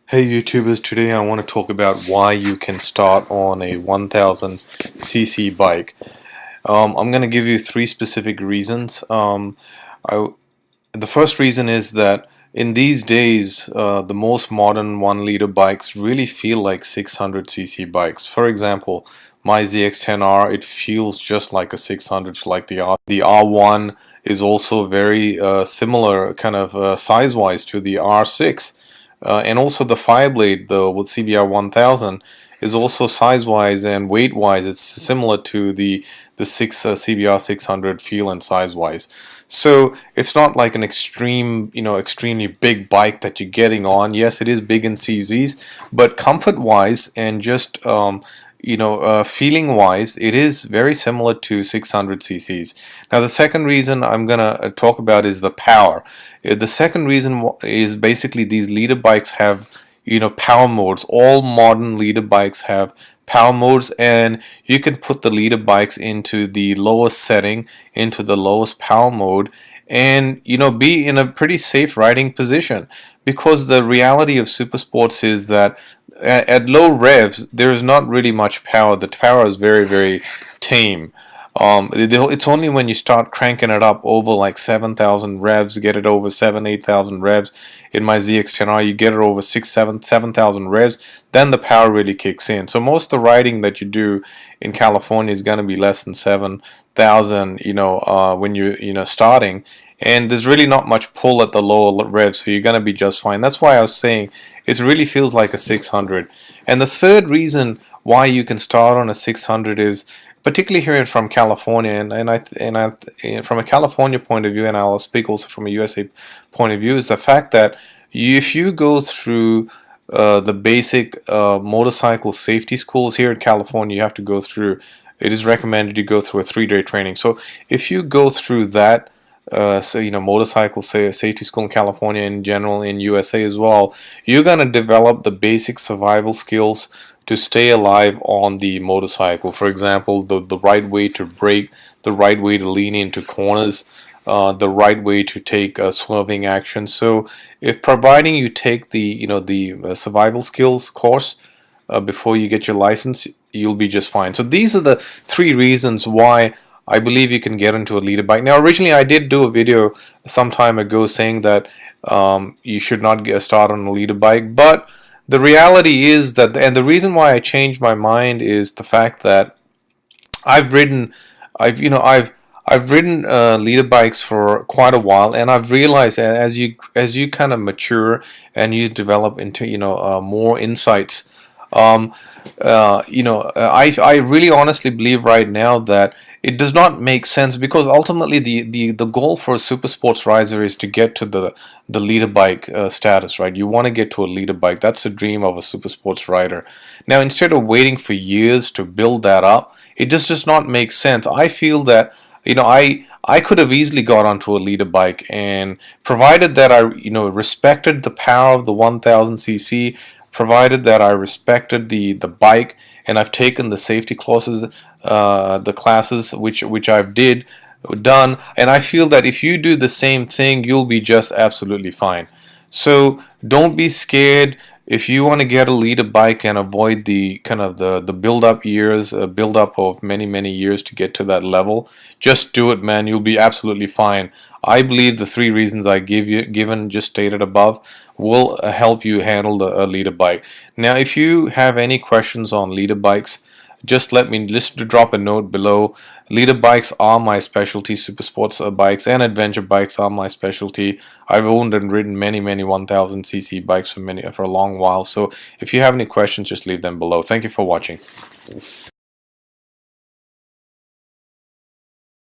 Hey YouTubers, today I want to talk about why you can start on a 1000cc bike. I'm going to give you three specific reasons. I, the first reason is that in these days, the most modern 1 liter bikes really feel like 600cc bikes. For example, my ZX-10R, it feels just like a 600, like the R1 is also very similar kind of size-wise to the R6. And also the Fireblade, the with CBR 1000, is also size-wise and weight-wise, it's similar to the CBR 600 feel and size-wise. So it's not like an extremely big bike that you're getting on. Yes, it is big in CZs, but comfort-wise and just feeling wise, it is very similar to 600 cc's. Now the second reason I'm gonna talk about is the power. The second reason is basically these leader bikes have power modes. All modern leader bikes have power modes, and you can put the leader bikes into the lowest setting, into the lowest power mode, and be in a pretty safe riding position, because the reality of super sports is that at low revs there is not really much power. The power is very tame. It's only when you start cranking it up over like 7,000 revs, get it over 8,000 revs. In my ZX-10R, you get it over 7,000 revs, then the power really kicks in. So most of the riding that you do in California is going to be less than 7,000, when you're starting. And there's really not much pull at the lower revs, so you're going to be just fine. That's why I was saying it really feels like a 600. And the third reason why you can start on a 600 is, particularly here from California, and from a California point of view, and I'll speak also from a USA point of view, is the fact that if you go through the basic motorcycle safety schools here in California, you have to go through. It is recommended you go through a 3-day training. So if you go through that, motorcycle safety school in California, in general in USA as well, you're gonna develop the basic survival skills to stay alive on the motorcycle. For example, the right way to brake, the right way to lean into corners, the right way to take swerving action. So if providing you take the survival skills course before you get your license, you'll be just fine. So these are the three reasons why I believe you can get into a leader bike. Now originally I did do a video some time ago saying that you should not get started on a leader bike, but the reality is that, and the reason why I changed my mind is the fact that I've ridden, I've ridden leader bikes for quite a while, and I've realized that as you kind of mature and you develop into more insights, I really honestly believe right now that it does not make sense, because ultimately the goal for a super sports rider is to get to the leader bike status, right? You want to get to a leader bike. That's the dream of a super sports rider. Now, instead of waiting for years to build that up, it just does not make sense. I feel that I could have easily got onto a leader bike, and provided that I respected the power of the 1000cc, provided that I respected the bike, and I've taken the safety classes, the classes which I've done, and I feel that if you do the same thing, you'll be just absolutely fine. So don't be scared. If you want to get a leader bike and avoid the kind of the build up years, build up of many years to get to that level, just do it, man. You'll be absolutely fine. I believe the three reasons I given just stated above will help you handle the leader bike. Now, if you have any questions on leader bikes, just drop a note below. Leader bikes are my specialty. Super sports bikes and adventure bikes are my specialty. I've owned and ridden many 1000cc bikes for a long while. So if you have any questions, just leave them below. Thank you for watching.